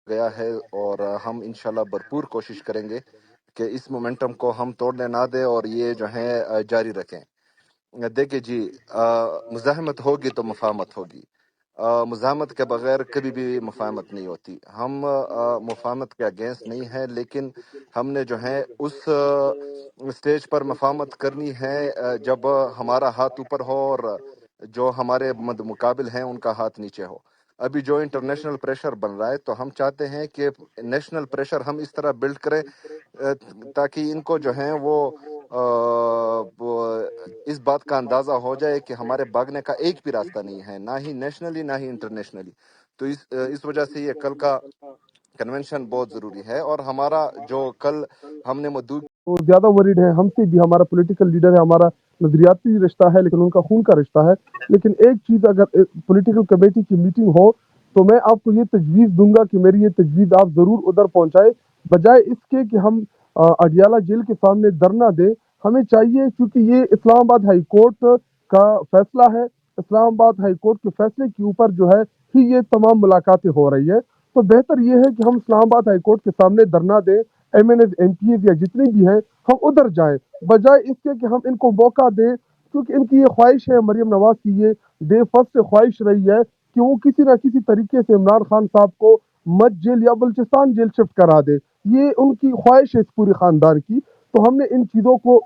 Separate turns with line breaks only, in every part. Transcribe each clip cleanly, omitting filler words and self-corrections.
گیا ہے، اور ہم انشاءاللہ بھرپور کوشش کریں گے کہ اس مومنٹم کو ہم توڑنے نہ دیں اور یہ جو ہے جاری رکھیں۔ دیکھیے جی، مزاحمت ہوگی تو مفاہمت ہوگی، مزاحمت کے بغیر کبھی بھی مفاہمت نہیں ہوتی۔ ہم مفاہمت کے اگینسٹ نہیں ہیں، لیکن ہم نے جو ہے اس سٹیج پر مفاہمت کرنی ہے جب ہمارا ہاتھ اوپر ہو اور جو ہمارے مقابل ہیں ان کا ہاتھ نیچے ہو۔ ابھی جو انٹرنیشنل پریشر بن رہا ہے تو ہم چاہتے ہیں کہ نیشنل پریشر ہم اس طرح بلڈ کریں تاکہ ان کو جو ہے وہ اس بات کا اندازہ ہو جائے کہ ہمارے بھاگنے کا ایک بھی راستہ نہیں ہے، نہ ہی نیشنلی نہ ہی انٹرنیشنلی۔ تو اس وجہ سے یہ کل کا کنونشن بہت ضروری ہے، اور ہمارا جو کل ہم نے مدعو
وہ زیادہ ورڈ ہے ہم سے بھی، ہمارا پولیٹیکل لیڈر ہے، ہمارا نظریاتی رشتہ ہے لیکن ان کا خون کا رشتہ ہے۔ لیکن ایک چیز، اگر پولیٹیکل کمیٹی کی میٹنگ ہو تو میں آپ کو یہ تجویز دوں گا کہ میری یہ تجویز آپ ضرور ادھر پہنچائے، بجائے اس کے کہ ہم اڈیالہ جیل کے سامنے دھرنا دیں۔ ہمیں چاہیے، کیونکہ یہ اسلام آباد ہائی کورٹ کا فیصلہ ہے، اسلام آباد ہائی کورٹ کے فیصلے کے اوپر جو ہے ہی یہ تمام ملاقاتیں ہو رہی ہے، تو بہتر یہ ہے کہ ہم اسلام آباد ہائی کورٹ کے سامنے دھرنا دیں، M N As M P As یا جتنے بھی ہیں ہم ادھر جائیں، بجائے اس کے کہ ہم ان کو موقع دیں، کیونکہ ان کی یہ خواہش ہے، مریم نواز کی یہ ڈے فرسٹ سے خواہش رہی ہے کہ وہ کسی نہ کسی طریقے سے عمران خان صاحب کو مت جیل یا بلوچستان جیل شفٹ کرا دے۔ یہ ان کی خواہش ہے اس پوری خاندان کی، تو ہم نے ان چیزوں کو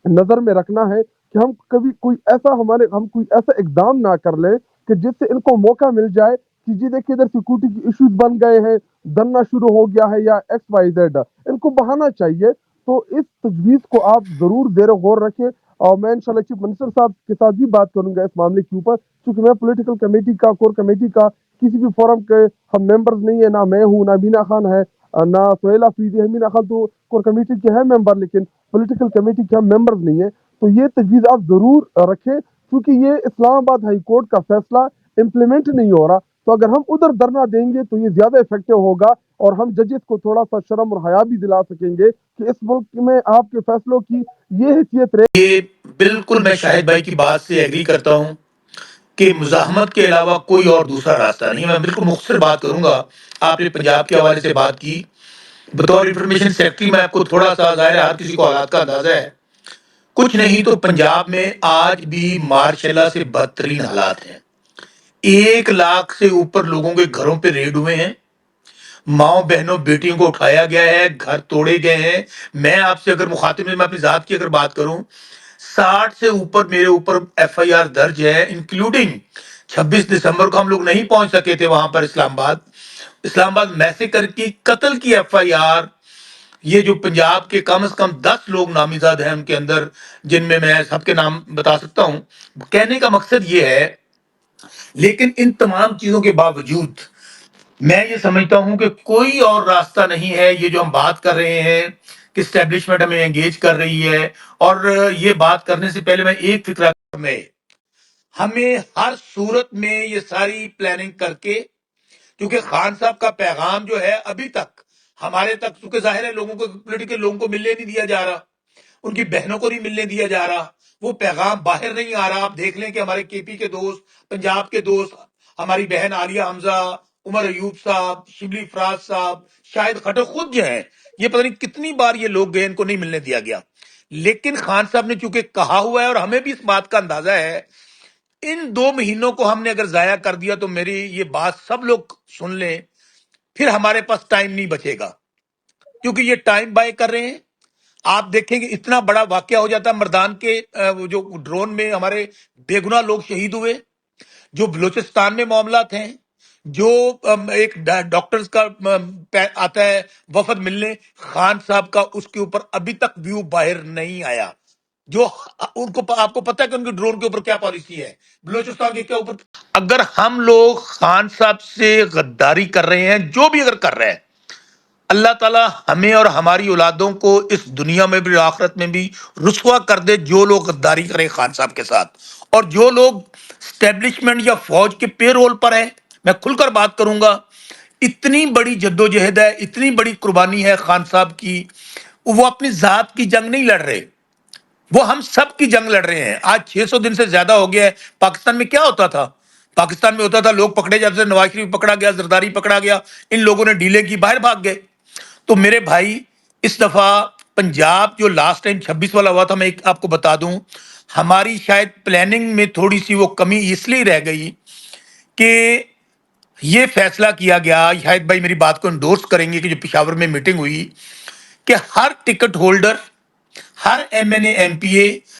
نظر میں رکھنا ہے کہ ہم کبھی ہم کوئی ایسا اقدام نہ کر لیں کہ جس سے ان کو موقع مل جائے کہ جی دیکھیے ادھر سیکورٹی کی ایشوز بن گئے ہیں، دھرنا شروع ہو گیا ہے یا ایکس وائی زیڈ، ان کو بہانا چاہیے۔ تو اس تجویز کو آپ ضرور زیر غور رکھیں، اور میں انشاءاللہ چیف منسٹر صاحب کے ساتھ بھی بات کروں گا اس معاملے کے اوپر، کیونکہ میں پولیٹیکل کمیٹی کا، کور کمیٹی کا کسی بھی فورم کے ہم ممبرز نہیں ہیں، نہ میں ہوں، نہ مینا خان ہے، نہ سہیل افریدی ہے۔ مینا خان تو کور کمیٹی کے ہے ممبر، لیکن پولیٹیکل کمیٹی کے ہم ممبرز نہیں ہیں۔ تو یہ تجویز آپ ضرور رکھیں، کیونکہ یہ اسلام آباد ہائی کورٹ کا فیصلہ امپلیمنٹ نہیں ہو رہا، تو اگر ہم ادھر دھرنا دیں گے تو یہ زیادہ افیکٹو ہوگا، اور ہم ججز کو تھوڑا سا شرم اور حیا بھی دلا سکیں گے کہ اس ملک میں آپ کے فیصلوں کی یہ حیثیت رہے۔
یہ بالکل میں شاہد بھائی کی بات سے ایگری کرتا ہوں کہ مزاحمت کے علاوہ کوئی اور دوسرا راستہ نہیں ہے۔ میں بالکل مختصر بات کروں گا۔ آپ نے پنجاب کے حوالے سے بات کی، بطور انفارمیشن سیکرٹری میں آپ کو تھوڑا سا، ظاہر ہے ہر کسی کو حالات کا اندازہ ہے، کچھ نہیں تو پنجاب میں آج بھی ماشاء اللہ سے بدترین حالات ہیں۔ 1 لاکھ سے اوپر لوگوں کے گھروں پہ ریڈ ہوئے ہیں، ماؤں بہنوں بیٹیوں کو اٹھایا گیا ہے، گھر توڑے گئے ہیں۔ میں آپ سے اگر مخاطب میں اپنی ذات کی اگر بات کروں، 60 سے اوپر میرے اوپر ایف آئی آر درج ہے، انکلوڈنگ 26 دسمبر کو ہم لوگ نہیں پہنچ سکے تھے وہاں پر اسلام آباد میسیکر کی قتل کی ایف آئی آر۔ یہ جو پنجاب کے کم از کم 10 لوگ نامزد ہیں ان کے اندر، جن میں میں سب کے نام بتا سکتا ہوں۔ کہنے کا مقصد یہ ہے، لیکن ان تمام چیزوں کے باوجود میں یہ سمجھتا ہوں کہ کوئی اور راستہ نہیں ہے۔ یہ جو ہم بات کر رہے ہیں کہ اسٹیبلشمنٹ ہمیں انگیج کر رہی ہے، اور یہ بات کرنے سے پہلے میں ایک فکرہ میں ہمیں ہر صورت میں یہ ساری پلاننگ کر کے، کیونکہ خان صاحب کا پیغام جو ہے ابھی تک ہمارے تک، کیونکہ ظاہر ہے لوگوں کو، پولیٹیکل لوگوں کو ملنے نہیں دیا جا رہا، ان کی بہنوں کو نہیں ملنے دیا جا رہا، وہ پیغام باہر نہیں آ رہا۔ آپ دیکھ لیں کہ ہمارے کے پی کے دوست، پنجاب کے دوست، ہماری بہن عالیہ حمزہ، عمر ایوب صاحب، شبلی فراز صاحب، شاہد خٹک خود جو ہیں، یہ پتہ نہیں کتنی بار یہ لوگ گئے، ان کو نہیں ملنے دیا گیا۔ لیکن خان صاحب نے چونکہ کہا ہوا ہے، اور ہمیں بھی اس بات کا اندازہ ہے، ان 2 مہینوں کو ہم نے اگر ضائع کر دیا تو میری یہ بات سب لوگ سن لیں، پھر ہمارے پاس ٹائم نہیں بچے گا، کیونکہ یہ ٹائم بائی کر رہے ہیں۔ آپ دیکھیں کہ اتنا بڑا واقعہ ہو جاتا ہے مردان کے وہ جو ڈرون میں ہمارے بے گناہ لوگ شہید ہوئے، جو بلوچستان میں معاملات ہیں، جو ایک ڈاکٹرز کا آتا ہے وفد ملنے، خان صاحب کا اس کے اوپر ابھی تک ویو باہر نہیں آیا۔ جو ان کو آپ کو پتہ ہے کہ ان کی ڈرون کے اوپر کیا پالیسی ہے، بلوچستان کے کیا اوپر۔ اگر ہم لوگ خان صاحب سے غداری کر رہے ہیں، جو بھی اگر کر رہے ہیں، اللہ تعالیٰ ہمیں اور ہماری اولادوں کو اس دنیا میں بھی آخرت میں بھی رسوا کر دے، جو لوگ غداری کریں خان صاحب کے ساتھ، اور جو لوگ اسٹیبلشمنٹ یا فوج کے پے رول پر ہیں۔ میں کھل کر بات کروں گا، اتنی بڑی جدوجہد ہے، اتنی بڑی قربانی ہے خان صاحب کی، وہ اپنی ذات کی جنگ نہیں لڑ رہے، وہ ہم سب کی جنگ لڑ رہے ہیں۔ آج 600 دن سے زیادہ ہو گیا ہے۔ پاکستان میں کیا ہوتا تھا؟ پاکستان میں ہوتا تھا لوگ پکڑے جاتے تھے، نواز شریف پکڑا گیا، زرداری پکڑا گیا، ان لوگوں نے ڈیلے کی، باہر بھاگ گئے. تو میرے بھائی اس دفعہ پنجاب جو لاسٹ ٹائم 26 والا ہوا تھا، میں ایک آپ کو بتا دوں، ہماری شاید پلاننگ میں تھوڑی سی وہ کمی اس لیے رہ گئی کہ یہ فیصلہ کیا گیا، شاید بھائی میری بات کو انڈورس کریں گے، کہ جو پشاور میں میٹنگ ہوئی کہ ہر ٹکٹ ہولڈر، ہر ایم این اے، ایم پی اے